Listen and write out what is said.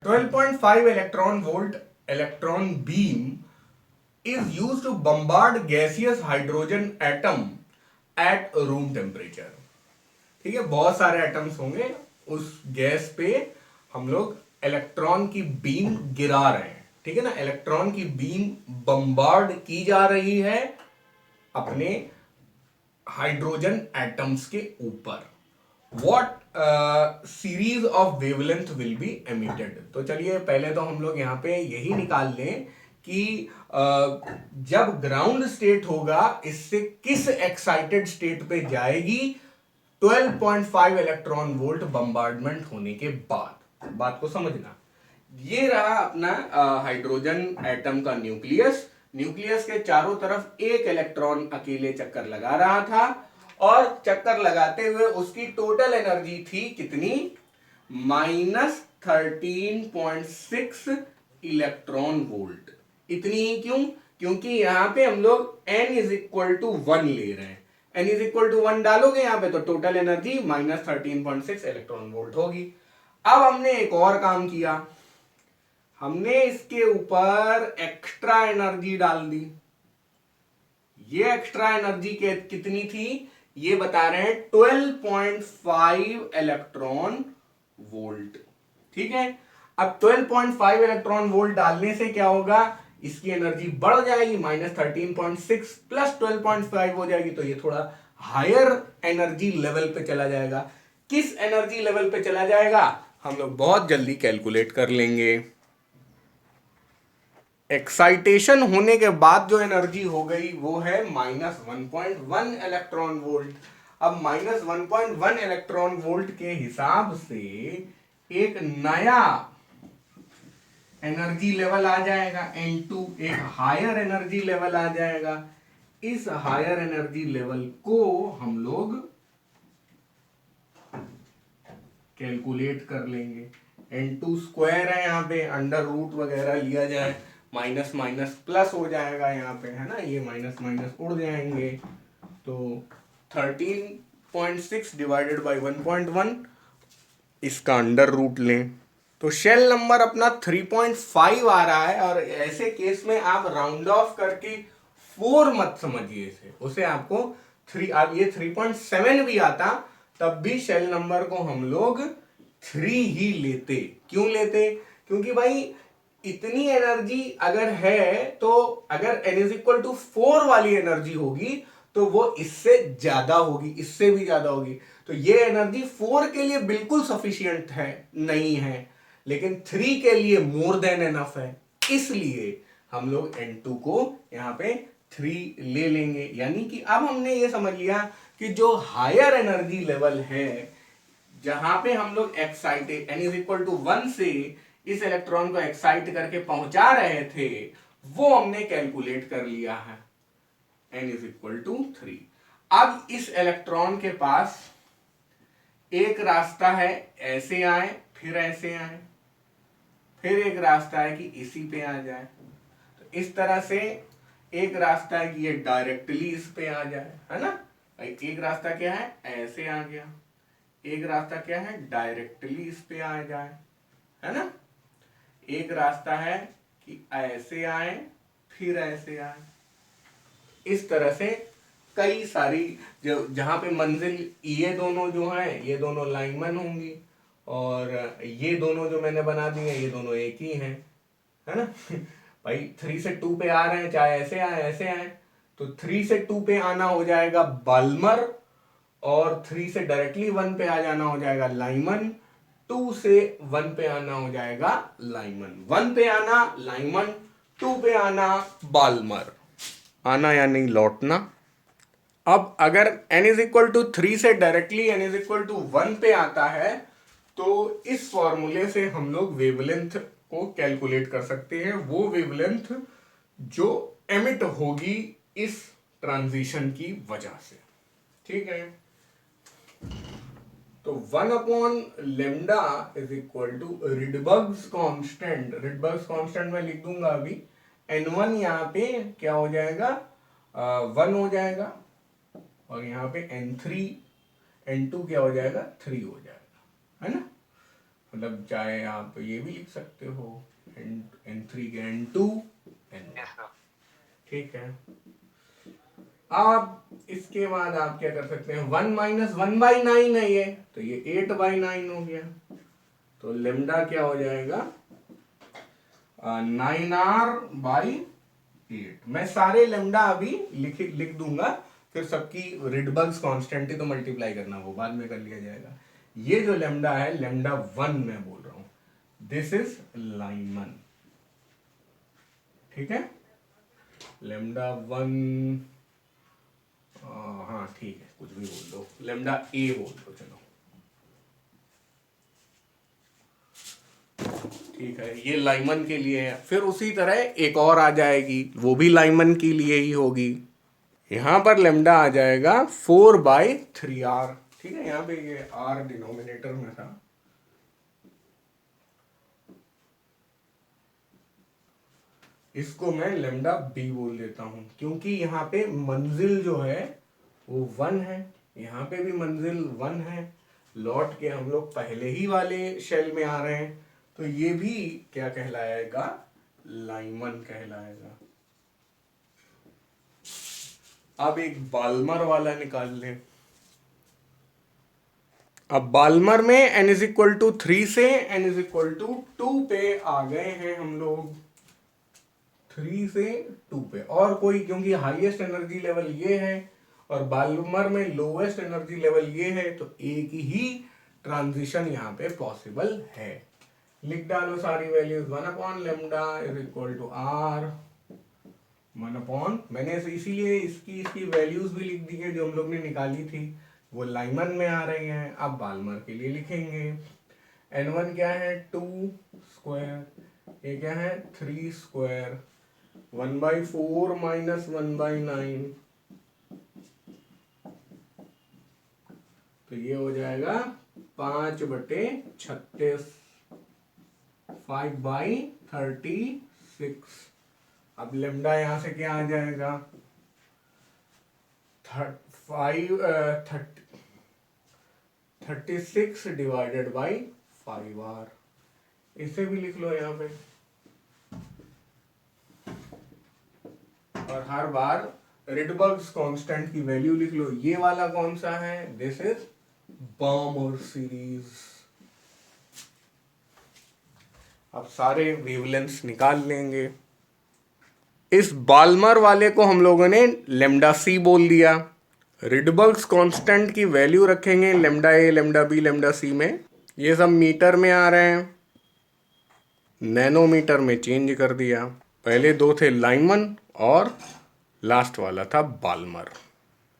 12.5 electron volt electron beam is used to bombard gaseous hydrogen atom at room temperature। ठीक है, बहुत सारे atoms होंगे, उस गैस पे हम लोग इलेक्ट्रॉन की बीम गिरा रहे हैं। ठीक है ना, इलेक्ट्रॉन की बीम बम्बार्ड की जा रही है अपने हाइड्रोजन एटम्स के ऊपर। What series of wavelength will be emitted. तो चलिए पहले तो हम लोग यहाँ पे यही निकाल लें कि जब ग्राउंड स्टेट होगा इससे किस एक्साइटेड स्टेट पे जाएगी 12.5 इलेक्ट्रॉन वोल्ट बम्बार्डमेंट होने के बाद। बात को समझना, ये रहा अपना हाइड्रोजन एटम का न्यूक्लियस। न्यूक्लियस के चारों तरफ एक इलेक्ट्रॉन अकेले चक्कर लगा रहा था और चक्कर लगाते हुए उसकी टोटल एनर्जी थी कितनी, -13.6 इलेक्ट्रॉन वोल्ट। इतनी ही क्यों? क्योंकि यहां पे हम लोग n इज इक्वल टू 1 ले रहे हैं। n इज इक्वल टू 1 डालोगे यहां पे तो टोटल एनर्जी -13.6 इलेक्ट्रॉन वोल्ट होगी। अब हमने एक और काम किया, हमने इसके ऊपर एक्स्ट्रा एनर्जी डाल दी। ये एक्स्ट्रा एनर्जी कितनी थी ये बता रहे हैं, 12.5 इलेक्ट्रॉन वोल्ट। ठीक है, अब 12.5 इलेक्ट्रॉन वोल्ट डालने से क्या होगा, इसकी एनर्जी बढ़ जाएगी, -13.6 प्लस 12.5 हो जाएगी, तो ये थोड़ा हायर एनर्जी लेवल पे चला जाएगा। किस एनर्जी लेवल पे चला जाएगा हम लोग बहुत जल्दी कैलकुलेट कर लेंगे। एक्साइटेशन होने के बाद जो एनर्जी हो गई वो है -1.1 इलेक्ट्रॉन वोल्ट। अब -1.1 इलेक्ट्रॉन वोल्ट के हिसाब से एक नया एनर्जी लेवल आ जाएगा N2, एक हायर एनर्जी लेवल आ जाएगा। इस हायर एनर्जी लेवल को हम लोग कैलकुलेट कर लेंगे। N2 स्क्वायर है, यहाँ पे अंडर रूट वगैरह लिया जाए, माइनस माइनस प्लस हो जाएगा यहाँ पे, है ना, ये माइनस माइनस उड़ जाएंगे, तो 13.6 डिवाइडेड बाई 1.1, इसका अंडर रूट लें तो शेल नंबर अपना 3.5 आ रहा है। और ऐसे केस में आप राउंड ऑफ करके 4 मत समझिए इसे, उसे आपको 3, अब ये 3.7 भी आता तब भी शेल नंबर को हम लोग 3 ही लेते। क्यों लेते? क्योंकि भाई इतनी एनर्जी अगर है तो अगर n इज इक्वल टू 4 वाली एनर्जी होगी तो वो इससे ज्यादा होगी, इससे भी ज्यादा होगी। तो ये एनर्जी 4 के लिए बिल्कुल सफिशिएंट है नहीं है, लेकिन 3 के लिए मोर देन एनफ है। इसलिए हम लोग N2 को यहां पे 3 ले लेंगे। यानी कि अब हमने ये समझ लिया कि जो हायर एनर्जी लेवल है जहां पे हम लोग excited n is equal to 1 से इस इलेक्ट्रॉन को एक्साइट करके पहुंचा रहे थे, वो हमने कैलकुलेट कर लिया है, n इज इक्वल टू 3। अब इस इलेक्ट्रॉन के पास एक रास्ता है, ऐसे आए फिर ऐसे आए, फिर एक रास्ता है कि इसी पे आ जाए। तो इस तरह से एक रास्ता है कि ये डायरेक्टली इस पे आ जाए, है ना। एक रास्ता क्या है, ऐसे आ गया। एक रास्ता क्या है, डायरेक्टली इस पे आ जाए, है ना। एक रास्ता है कि ऐसे आए फिर ऐसे आए। इस तरह से कई सारी जो जहां पे मंजिल ये दोनों जो हैं ये दोनों लाइनमैन होंगी और ये दोनों जो मैंने बना दी है ये दोनों एक ही हैं, है ना। भाई 3 से 2 पे आ रहे हैं, चाहे ऐसे आए ऐसे आए, तो 3 से 2 पे आना हो जाएगा बाल्मर और 3 से डायरेक्टली 1 पे आ जाना हो जाएगा लाइमन। 2 से 1 पे आना हो जाएगा लाइमन। 1 पे आना लाइमन, 2 पे आना बाल्मर। आना यानी लौटना। अब अगर n इज इक्वल टू 3 से directly n is equal to 1 पे आता है तो इस फॉर्मूले से हम लोग वेवलेंथ को कैलकुलेट कर सकते हैं, वो वेवलेंथ जो एमिट होगी इस ट्रांजिशन की वजह से। ठीक है, तो 1 upon lambda is equal to Rydberg's constant. Rydberg's constant मैं लिख दूंगा अभी। n1 यहाँ पे क्या हो जाएगा, 1 हो जाएगा और यहाँ पे n3 n2 क्या हो जाएगा, 3 हो जाएगा, है ना। मतलब चाहे आप ये भी लिख सकते हो n3 के n2 n, ठीक है। अब इसके बाद आप क्या कर सकते हैं, 1 माइनस 1/9 है ये, तो ये 8/9 हो गया। तो लेमडा क्या हो जाएगा, 9r/8। मैं सारे लेमडा अभी लिख दूंगा, फिर सबकी रिडबर्ग्स कांस्टेंट तो मल्टीप्लाई करना वो बाद में कर लिया जाएगा। ये जो लेमडा है, लेमडा 1 मैं बोल रहा हूं, दिस इज लाइमन, ठीक है। लेमडा 1, हाँ ठीक है, कुछ भी बोल दो, लेमडा ए बोल दो, चलो ठीक है। ये लाइमन के लिए है। फिर उसी तरह एक और आ जाएगी, वो भी लाइमन के लिए ही होगी। यहां पर लेमडा आ जाएगा 4/3r, ठीक है। यहां पे ये r डिनोमिनेटर में था, इसको मैं लेमडा बी बोल देता हूं, क्योंकि यहाँ पे मंजिल जो है वो 1 है, यहाँ पे भी मंजिल 1 है। लौट के हम लोग पहले ही वाले शेल में आ रहे हैं, तो ये भी क्या कहलाएगा, लाइमन कहलाएगा। अब एक बाल्मर वाला निकाल लें। अब बाल्मर में n इज इक्वल टू 3 से n इज इक्वल टू 2 पे आ गए हैं हम लोग, 3 से 2 पे। और कोई, क्योंकि हाईएस्ट एनर्जी लेवल ये है और बाल्मर में लोवेस्ट एनर्जी लेवल ये है, तो एक ही ट्रांजिशन यहाँ पे पॉसिबल है। लिख डालो सारी values, 1/λ is equal to r 1/, मैंने इसीलिए इसकी वैल्यूज भी लिख दी है जो हम लोग ने निकाली थी, वो लाइमन में आ रही हैं। अब बाल्मर के लिए लिखेंगे, n1 क्या है 2 स्क्वायर, ये क्या है 3 स्क्वायर, 1/4 माइनस 1/9, तो ये हो जाएगा 5/36, 5/36। अब लेमडा यहां से क्या आ जाएगा, 36 डिवाइडेड बाई 5r, इसे भी लिख लो यहाँ पे। और हर बार रिडबर्ग्स कांस्टेंट की वैल्यू लिख लो। ये वाला कौन सा है, दिस इज बाल्मर सीरीज। अब सारे वेवलेंथ्स निकाल लेंगे। इस बाल्मर वाले को हम लोगों ने लेमडा सी बोल दिया। रिडबर्ग्स कांस्टेंट की वैल्यू रखेंगे lambda A, lambda B, lambda सी में। ये सब मीटर में आ रहे हैं, नैनोमीटर में चेंज कर दिया। पहले दो थे लाइमन और लास्ट वाला था बाल्मर।